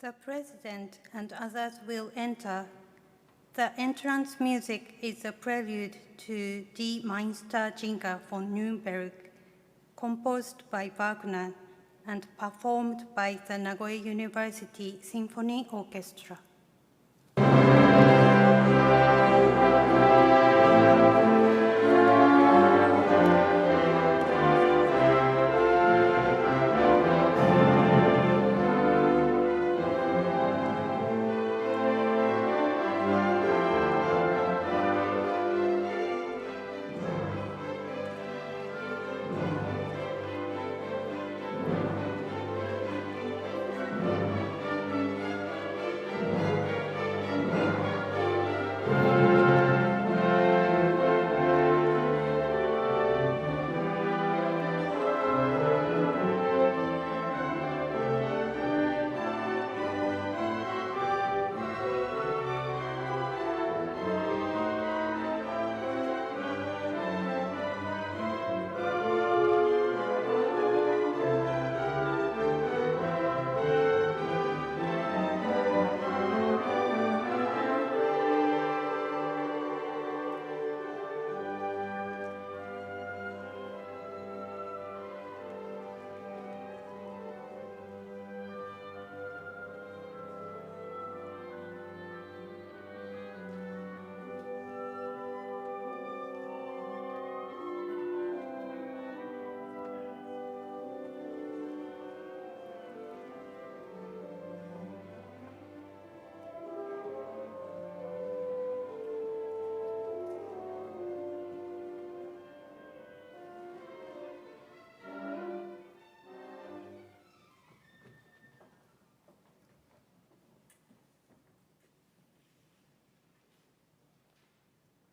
The President and others will enter. The entrance music is a prelude to Die Meistersinger von Nürnberg, composed by Wagner and performed by the Nagoya University Symphony Orchestra.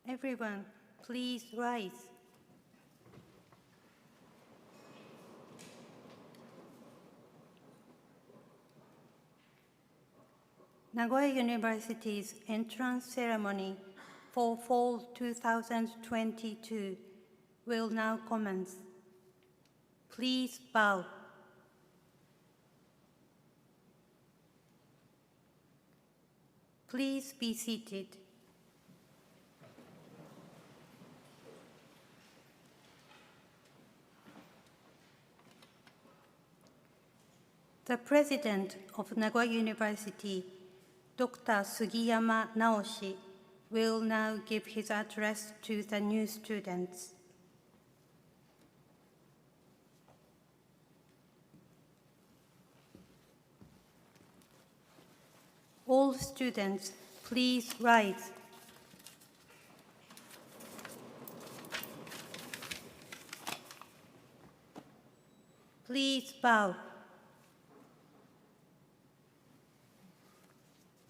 Everyone, please rise. Nagoya University's entrance ceremony for fall 2022 will now commence. Please bow. Please be seated. The President of Nagoya University, Dr. Sugiyama Naoshi, will now give his address to the new students. All students, please rise. Please bow.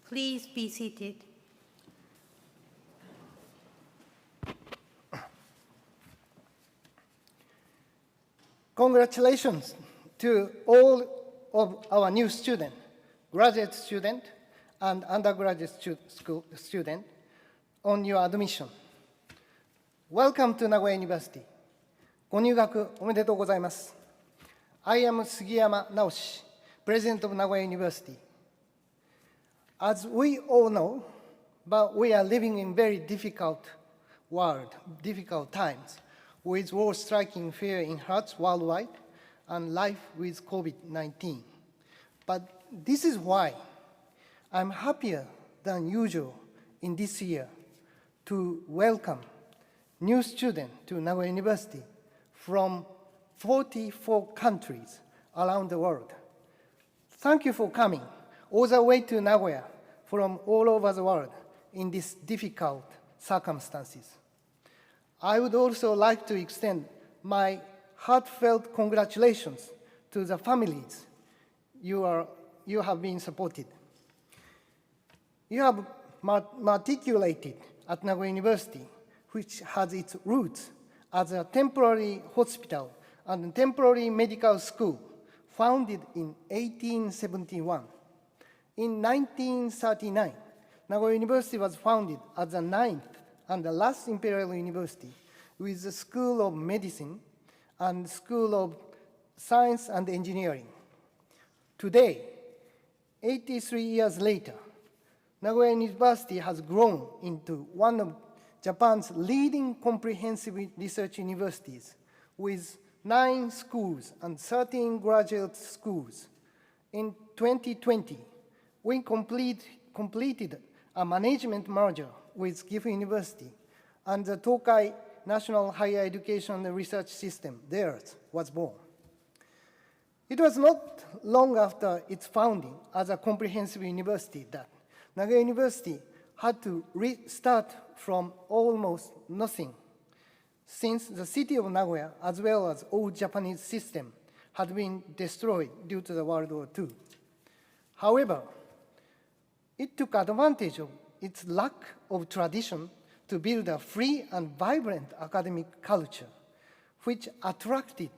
Please be seated. Congratulations to all of our new students, graduate students, and undergraduate students on your admission. Welcome to Nagoya University. ご入学おめでとうございます。I am Sugiyama Naoshi, President of Nagoya University. As we all know, but we are living in very difficult world, difficult times, with war striking fear in hearts worldwide and life with COVID-19. But this is why I'm happier than usual in this year to welcome new students to Nagoya University from 44 countries around the world. Thank you for coming all the way to Nagoya from all over the world in these difficult circumstances. I would also like to extend my heartfelt congratulations to the families you have been supported. You have matriculated at Nagoya University, which has its roots as a temporary hospital and temporary medical school founded in 1871. In 1939, Nagoya University was founded as the ninth and the last imperial university with the School of Medicine and School of Science and Engineering. Today, 83 years later, Nagoya University has grown into one of Japan's leading comprehensive research universities with 9 schools and 13 graduate schools. In 2020, we completed a management merger with Gifu University, and the Tokai National Higher Education and Research System, theirs, was born. It was not long after its founding as a comprehensive university that Nagoya University had to restart from almost nothing, since the city of Nagoya, as well as all Japanese system, had been destroyed due to the World War II. However, it took advantage of its lack of tradition to build a free and vibrant academic culture, which attracted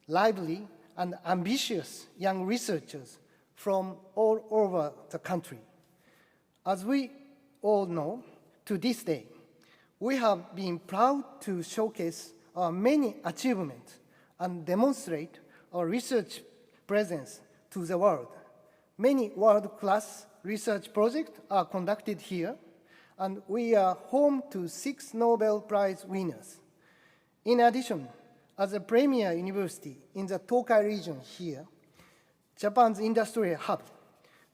lively and ambitious young researchers from all over the country. As we all know, to this day, we have been proud to showcase our many achievements and demonstrate our research presence to the world. Many world-class research projects are conducted here, and we are home to 6 Nobel Prize winners. In addition, as a premier university in the Tokai region here, Japan's industrial hub,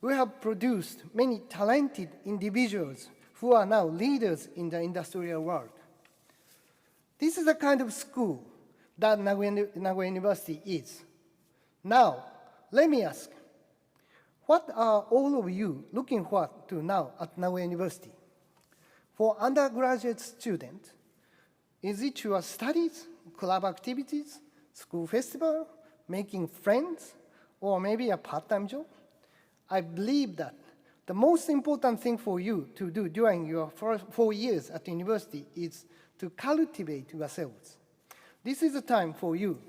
we have produced many talented individuals who are now leaders in the industrial world. This is the kind of school that Nagoya University is. Now, let me ask, what are all of you looking forward to now at Nagoya University? For undergraduate students, is it your studies, club activities, school festival, making friends, or maybe a part-time job? I believe that the most important thing for you to do during your 4 years at university is to cultivate yourselves. This is a time for you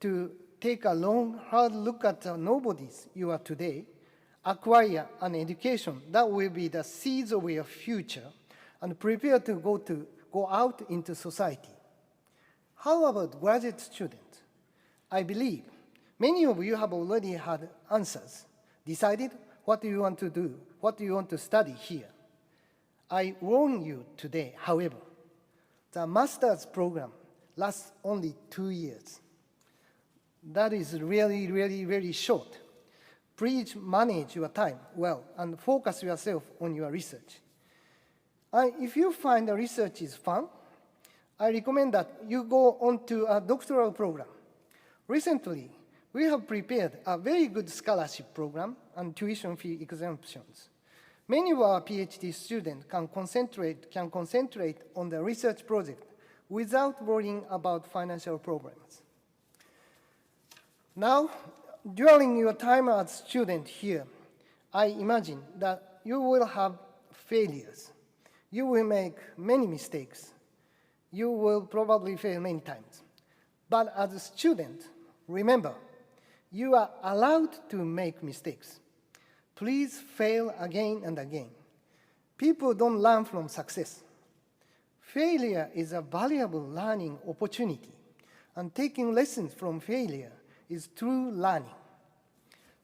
to take a long, hard look at the nobodies you are today, acquire an education that will be the seeds of your future, and prepare to go out into society. How about graduate students? I believe many of you have already had answers, decided what you want to do, what you want to study here. I warn you today, however, the master's program lasts only 2 years. That is really, really, very short. Please manage your time well and focus yourself on your research. If you find the research is fun, I recommend that you go on to a doctoral program. Recently, we have prepared a very good scholarship program and tuition fee exemptions. Many of our PhD students can concentrate on the research project without worrying about financial problems. Now, during your time as a student here, I imagine that you will have failures. You will make many mistakes. You will probably fail many times. But as a student, remember, you are allowed to make mistakes. Please fail again and again. People don't learn from success. Failure is a valuable learning opportunity, and taking lessons from failure is true learning.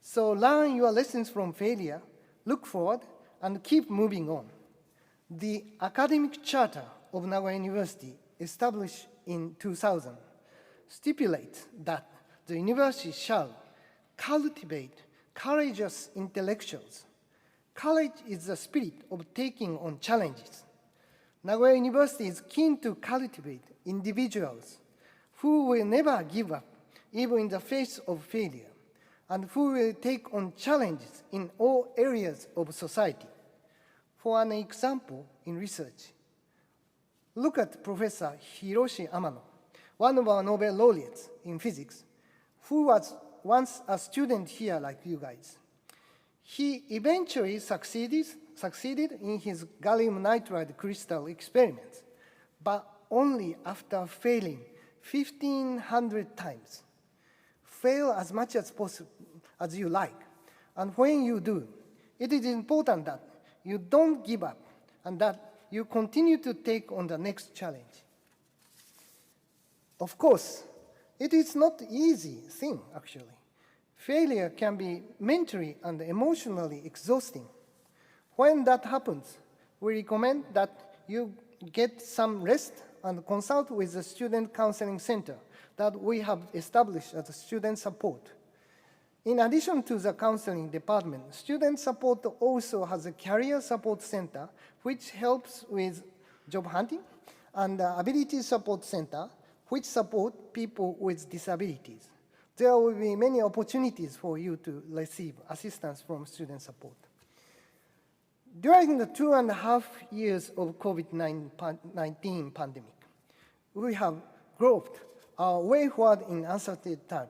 So learn your lessons from failure, look forward, and keep moving on. The academic charter of Nagoya University, established in 2000, stipulates that the university shall cultivate courageous intellectuals. Courage is the spirit of taking on challenges. Nagoya University is keen to cultivate individuals who will never give up, even in the face of failure, and who will take on challenges in all areas of society. For an example in research, look at Professor Hiroshi Amano, one of our Nobel laureates in physics, who was once a student here like you guys. He eventually succeeded in his gallium nitride crystal experiments, but only after failing 1,500 times. Fail as much as possible as you like, and when you do, it is important that you don't give up and that you continue to take on the next challenge. Of course, it is not easy thing, actually. Failure can be mentally and emotionally exhausting. When that happens, we recommend that you get some rest and consult with the Student Counseling Center that we have established as a student support. In addition to the counseling department, Student Support also has a Career Support Center, which helps with job hunting, and the Ability Support Center, which support people with disabilities. There will be many opportunities for you to receive assistance from Student Support. During the 2.5 years of COVID-19 pandemic, we have groped our way forward in uncertain time.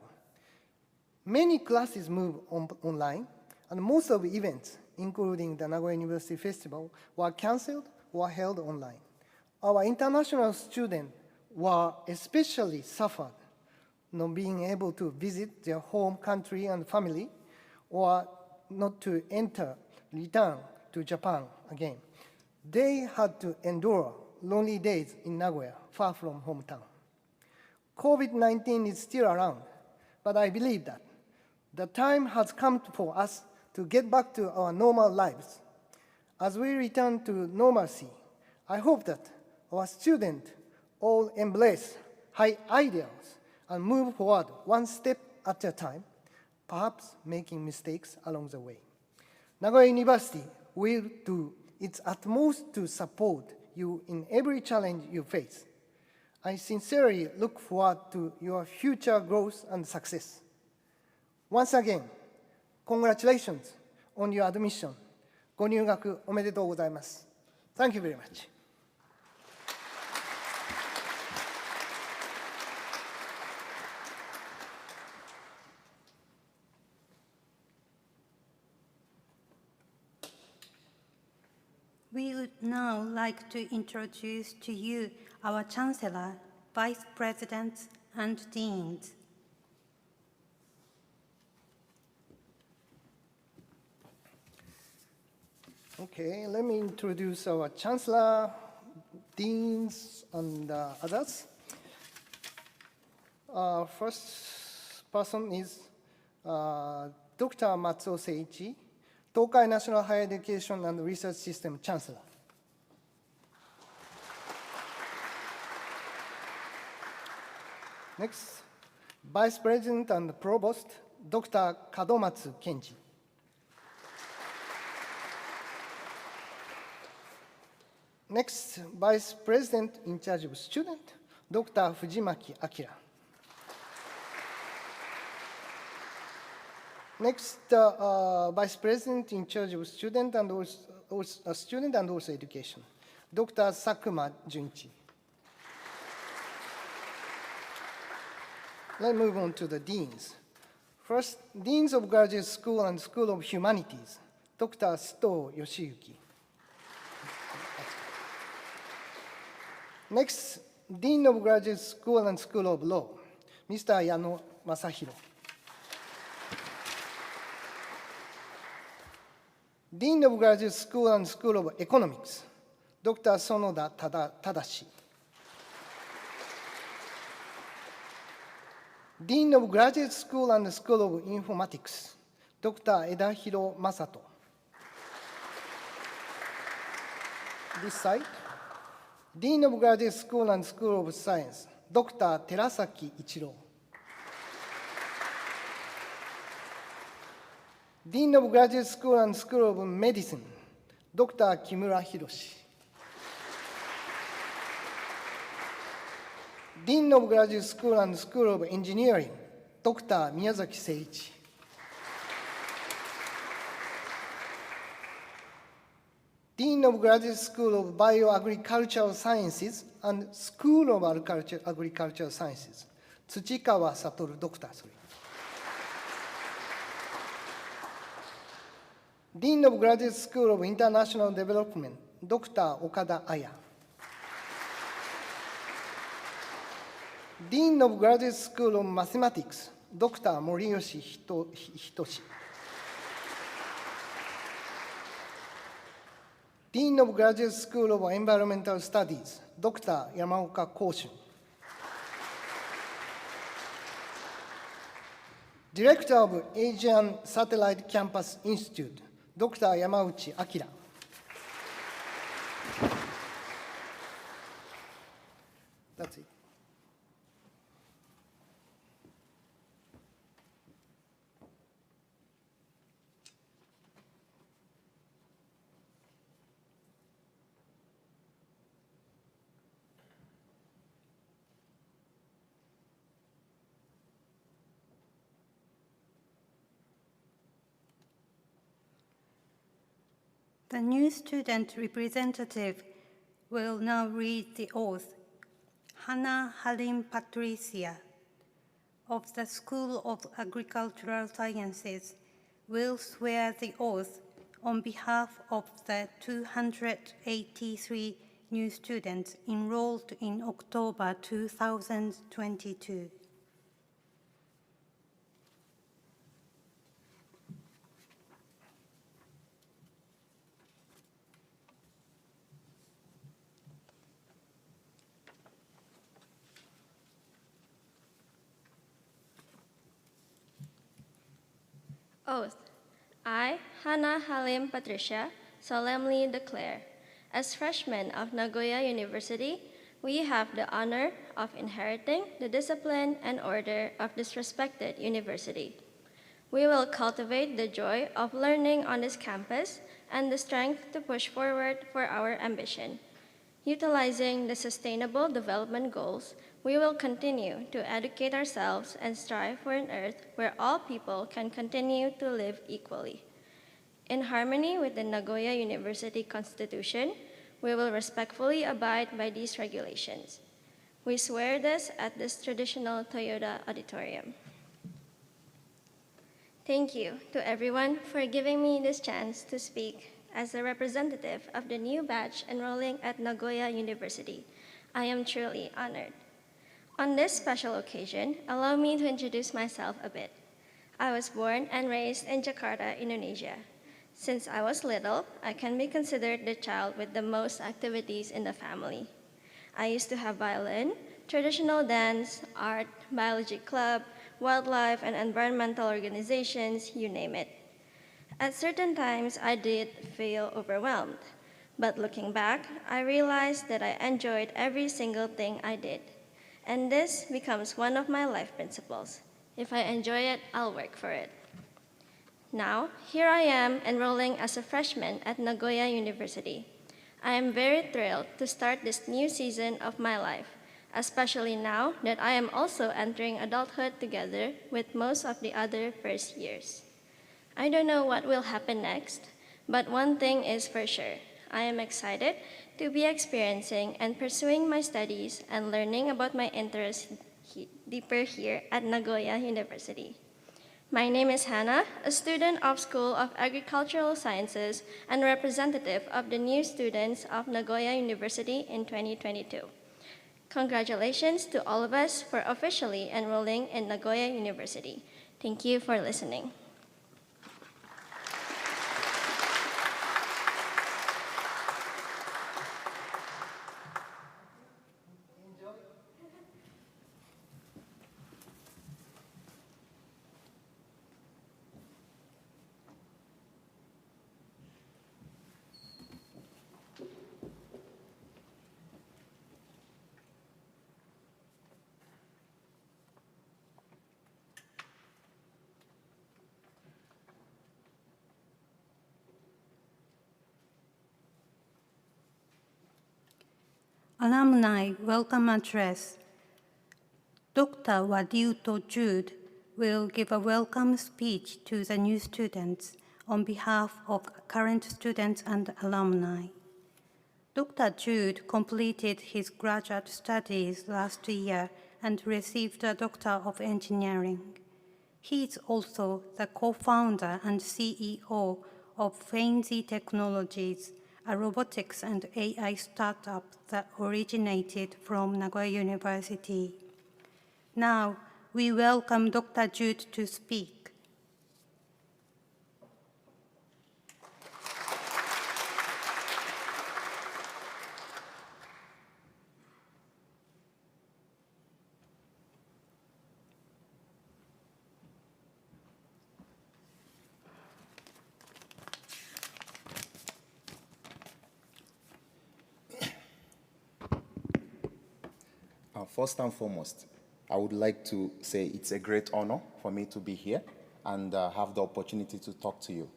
Many classes moved online, and most of the events, including the Nagoya University Festival, were canceled or held online. Our international students were especially suffered not being able to visit their home country and family, or not to return to Japan again. They had to endure lonely days in Nagoya, far from hometown. COVID-19 is still around, but I believe that the time has come for us to get back to our normal lives. As we return to normalcy, I hope that our students all embrace high ideals and move forward one step at a time, perhaps making mistakes along the way. Nagoya University will do its utmost to support you in every challenge you face. I sincerely look forward to your future growth and success. Once again, congratulations on your admission. ご入学おめでとうございます。Thank you very much. We would now like to introduce to you our Chancellor, Vice Presidents, and Deans. Okay, let me introduce our Chancellor, Deans, and others. First person is Dr. Matsuo Seiichi, Tokai National Higher Education and Research System Chancellor. Next, Vice President and Provost, Dr. Kadomatsu Kenji. Next, Vice President in charge of student, Dr. Fujimaki Akira. Next, Vice President in charge of student and also education, Dr. Sakuma Junichi. Let's move on to the deans. First, Deans of Graduate School and School of Humanities, Dr. Sto Yoshiyuki. Next, Dean of Graduate School and School of Law, Mr. Yano Masahiro. Dean of Graduate School and School of Economics, Dr. Sonoda Tadashi. Dean of Graduate School and School of Informatics, Dr. Edahiro Masato. This side, Dean of Graduate School and School of Science, Dr. Terasaki Ichiro. Dean of Graduate School and School of Medicine, Dr. Kimura Hiroshi. Dean of Graduate School and School of Engineering, Dr. Miyazaki Seiichi. Dean of Graduate School of Bioagricultural Sciences and School of Agricultural Sciences, Tsuchikawa Satoru, Doctor. Dean of Graduate School of International Development, Dr. Okada Aya. Dean of Graduate School of Mathematics, Dr. Moriyoshi Hitoshi. Dean of Graduate School of Environmental Studies, Dr. Yamaoka Koshu. Director of Asian Satellite Campus Institute, Dr. Yamauchi Akira. That's it. The new student representative will now read the oath. Hannah Halim Patricia of the School of Agricultural Sciences will swear the oath on behalf of the 283 new students enrolled in October 2022. Oath. I, Hannah Halim Patricia, solemnly declare, as freshmen of Nagoya University, we have the honor of inheriting the discipline and order of this respected university. We will cultivate the joy of learning on this campus and the strength to push forward for our ambition. Utilizing the Sustainable Development Goals, we will continue to educate ourselves and strive for an earth where all people can continue to live equally. In harmony with the Nagoya University Constitution, we will respectfully abide by these regulations. We swear this at this traditional Toyoda Auditorium. Thank you to everyone for giving me this chance to speak as a representative of the new batch enrolling at Nagoya University. I am truly honored. On this special occasion, allow me to introduce myself a bit. I was born and raised in Jakarta, Indonesia. Since I was little, I can be considered the child with the most activities in the family. I used to have violin, traditional dance, art, biology club, wildlife and environmental organizations, you name it. At certain times, I did feel overwhelmed, but looking back, I realized that I enjoyed every single thing I did. And this becomes one of my life principles. If I enjoy it, I'll work for it. Now, here I am enrolling as a freshman at Nagoya University. I am very thrilled to start this new season of my life, especially now that I am also entering adulthood together with most of the other first years. I don't know what will happen next, but one thing is for sure. I am excited to be experiencing and pursuing my studies and learning about my interests deeper here at Nagoya University. My name is Hannah, a student of School of Agricultural Sciences and representative of the new students of Nagoya University in 2022. Congratulations to all of us for officially enrolling in Nagoya University. Thank you for listening. Alumni Welcome Address. Dr. Wadiuto Jude will give a welcome speech to the new students on behalf of current students and alumni. Dr. Jude completed his graduate studies last year and received a Doctor of Engineering. He is also the co-founder and CEO of Feinzi Technologies, a robotics and AI startup that originated from Nagoya University. Now, we welcome Dr. Jude to speak. First and foremost, I would like to say it's a great honor for me to be here and have the opportunity to talk to you.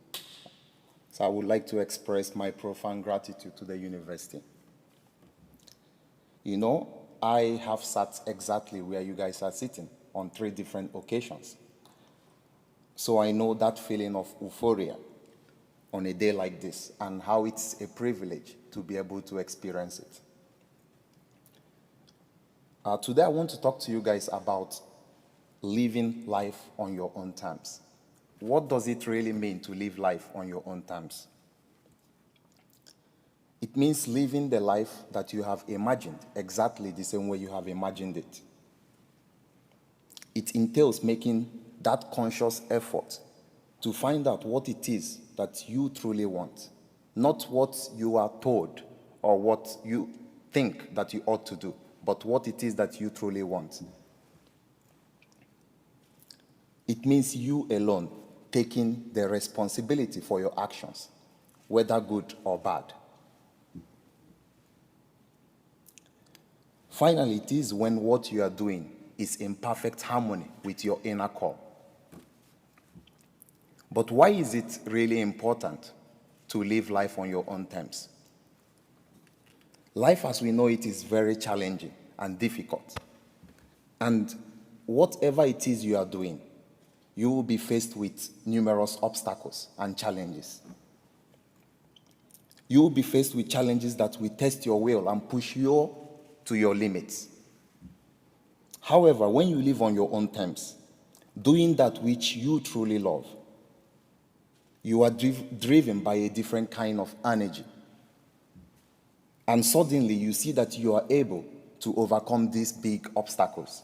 So I would like to express my profound gratitude to the university. You know, I have sat exactly where you guys are sitting on 3 different occasions. So I know that feeling of euphoria on a day like this and how it's a privilege to be able to experience it. Today I want to talk to you guys about living life on your own terms. What does it really mean to live life on your own terms? It means living the life that you have imagined exactly the same way you have imagined it. It entails making that conscious effort to find out what it is that you truly want, not what you are told or what you think that you ought to do, but what it is that you truly want. It means you alone taking the responsibility for your actions, whether good or bad. Finally, it is when what you are doing is in perfect harmony with your inner core. But why is it really important to live life on your own terms? Life as we know it is very challenging and difficult. And whatever it is you are doing, you will be faced with numerous obstacles and challenges. You will be faced with challenges that will test your will and push you to your limits. However, when you live on your own terms, doing that which you truly love, you are driven by a different kind of energy. And suddenly you see that you are able to overcome these big obstacles.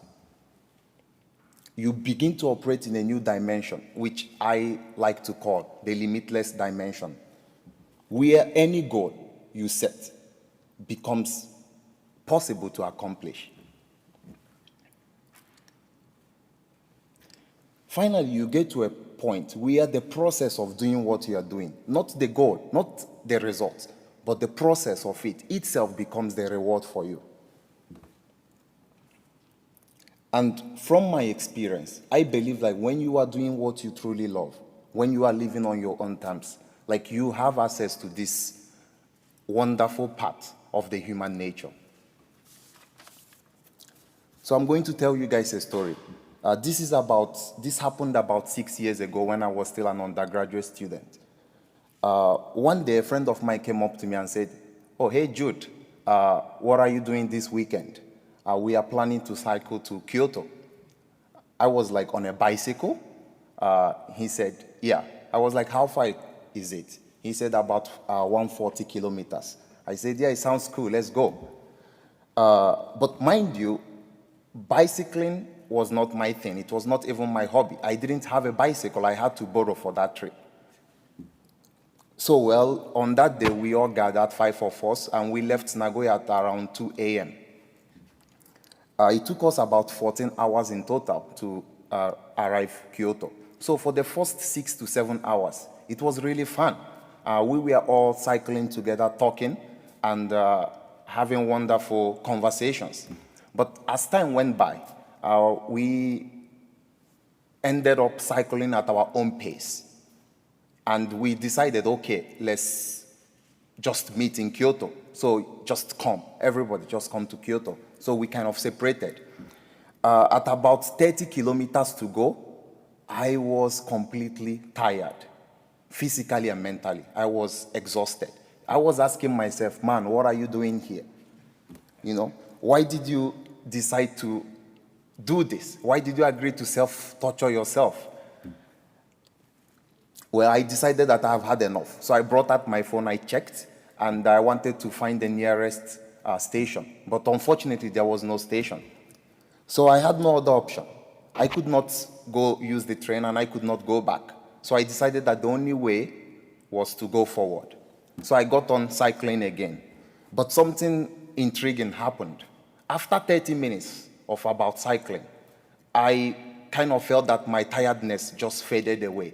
You begin to operate in a new dimension, which I like to call the limitless dimension, where any goal you set becomes possible to accomplish. Finally, you get to a point where the process of doing what you are doing, not the goal, not the result, but the process of it itself becomes the reward for you. And from my experience, I believe that when you are doing what you truly love, when you are living on your own terms, like you have access to this wonderful part of the human nature. So I'm going to tell you guys a story. This happened about 6 years ago when I was still an undergraduate student. One day, a friend of mine came up to me and said, "Oh, hey, Jude, what are you doing this weekend? We are planning to cycle to Kyoto." I was like, "On a bicycle?" He said, "Yeah." I was like, "How far is it?" He said, "About 140 kilometers. I said, "Yeah, it sounds cool, let's go." But mind you, bicycling was not my thing. It was not even my hobby. I didn't have a bicycle. I had to borrow for that trip. So, well, on that day, we all gathered, 5 of us, and we left Nagoya at around 2 a.m. It took us about 14 hours in total to arrive Kyoto. So for the first 6 to 7 hours, it was really fun. We were all cycling together, talking, and having wonderful conversations. But as time went by, we ended up cycling at our own pace. And we decided, okay, let's just meet in Kyoto. So just come, everybody just come to Kyoto. So we kind of separated. At about 30 kilometers to go, I was completely tired, physically and mentally. I was exhausted. I was asking myself, man, what are you doing here? You know, why did you decide to do this? Why did you agree to self-torture yourself? Well, I decided that I've had enough. So I brought out my phone, I checked, and I wanted to find the nearest station. But unfortunately, there was no station. So I had no other option. I could not go use the train, and I could not go back. So I decided that the only way was to go forward. So I got on cycling again. But something intriguing happened. After 30 minutes of about cycling, I kind of felt that my tiredness just faded away.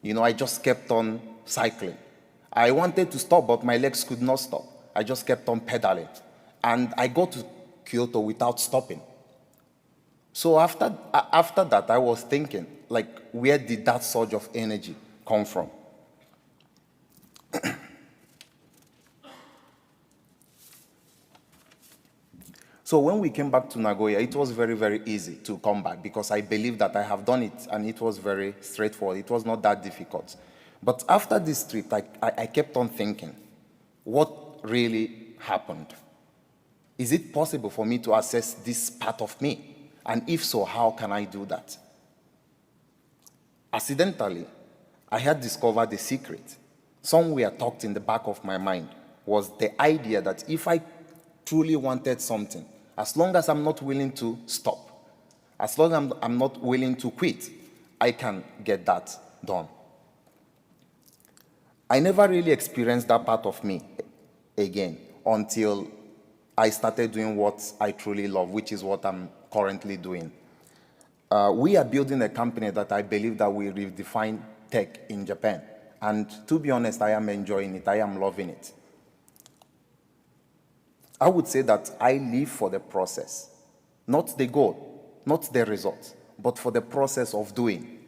You know, I just kept on cycling. I wanted to stop, but my legs could not stop. I just kept on pedaling. And I got to Kyoto without stopping. So after that, I was thinking, like, where did that surge of energy come from? So when we came back to Nagoya, it was very, very easy to come back because I believe that I have done it and it was very straightforward. It was not that difficult. But after this trip, I kept on thinking, what really happened? Is it possible for me to assess this part of me? And if so, how can I do that? Accidentally, I had discovered a secret. Somewhere tucked in the back of my mind was the idea that if I truly wanted something, as long as I'm not willing to stop, as long as I'm not willing to quit, I can get that done. I never really experienced that part of me again until I started doing what I truly love, which is what I'm currently doing. We are building a company that I believe that will redefine tech in Japan. And to be honest, I am enjoying it. I am loving it. I would say that I live for the process, not the goal, not the result, but for the process of doing.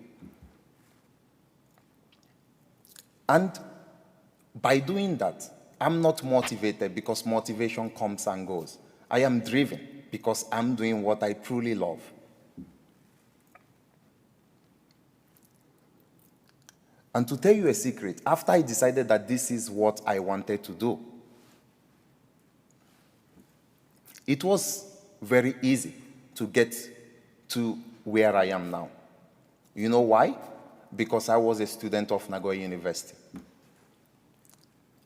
And by doing that, I'm not motivated because motivation comes and goes. I am driven because I'm doing what I truly love. And to tell you a secret, after I decided that this is what I wanted to do, it was very easy to get to where I am now. You know why? Because I was a student of Nagoya University.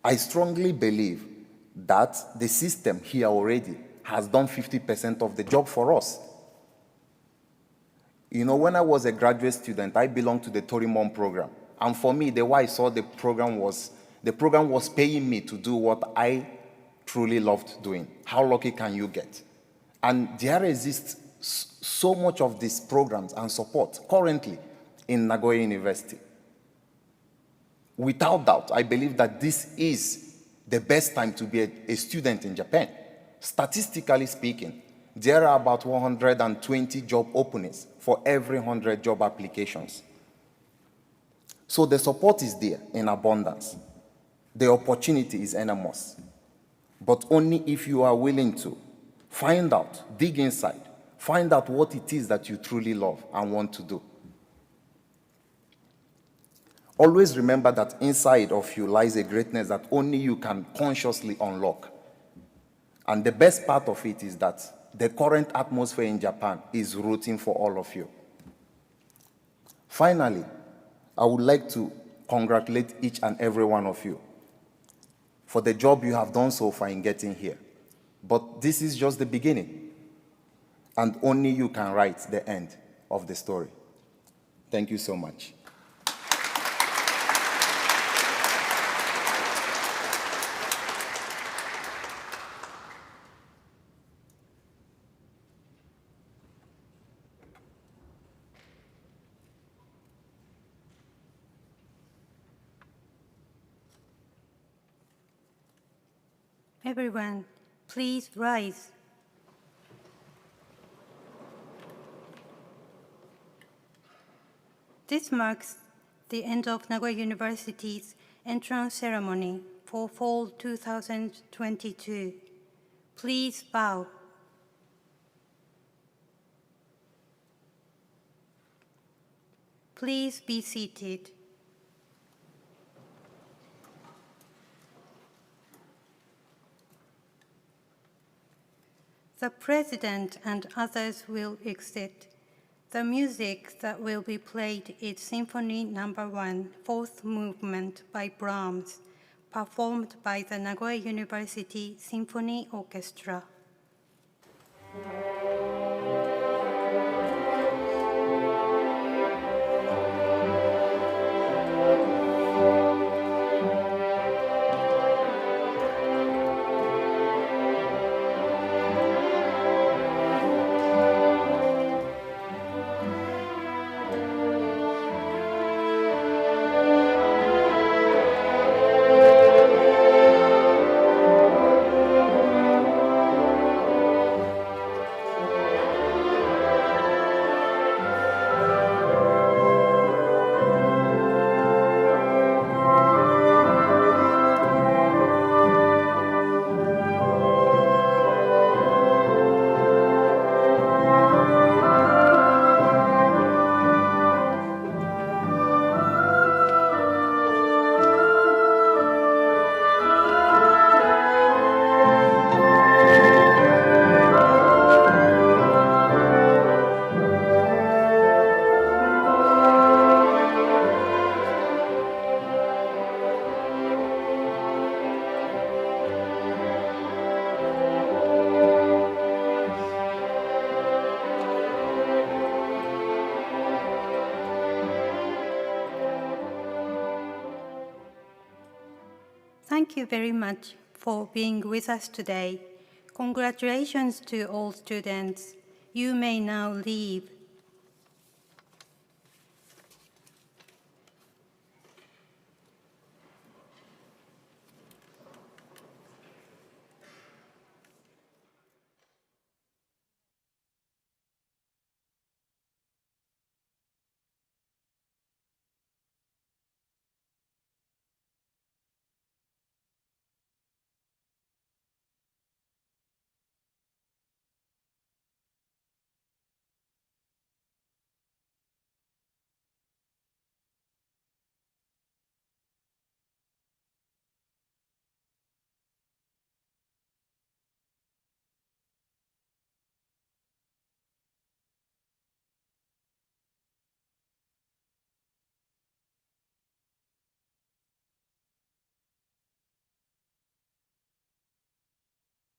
I strongly believe that the system here already has done 50% of the job for us. You know, when I was a graduate student, I belonged to the Toyoda program. And for me, the way I saw the program was paying me to do what I truly loved doing. How lucky can you get? And there exists so much of these programs and support currently in Nagoya University. Without doubt, I believe that this is the best time to be a student in Japan. Statistically speaking, there are about 120 job openings for every 100 job applications. So the support is there in abundance. The opportunity is enormous. But only if you are willing to find out, dig inside, find out what it is that you truly love and want to do. Always remember that inside of you lies a greatness that only you can consciously unlock. And the best part of it is that the current atmosphere in Japan is rooting for all of you. Finally, I would like to congratulate each and every one of you for the job you have done so far in getting here. But this is just the beginning, and only you can write the end of the story. Thank you so much. Everyone, please rise. This marks the end of Nagoya University's entrance ceremony for fall 2022. Please bow. Please be seated. The President and others will exit. The music that will be played is Symphony No. 1, Fourth Movement by Brahms, performed by the Nagoya University Symphony Orchestra. thank you very much for being with us today. Congratulations to all students. You may now leave.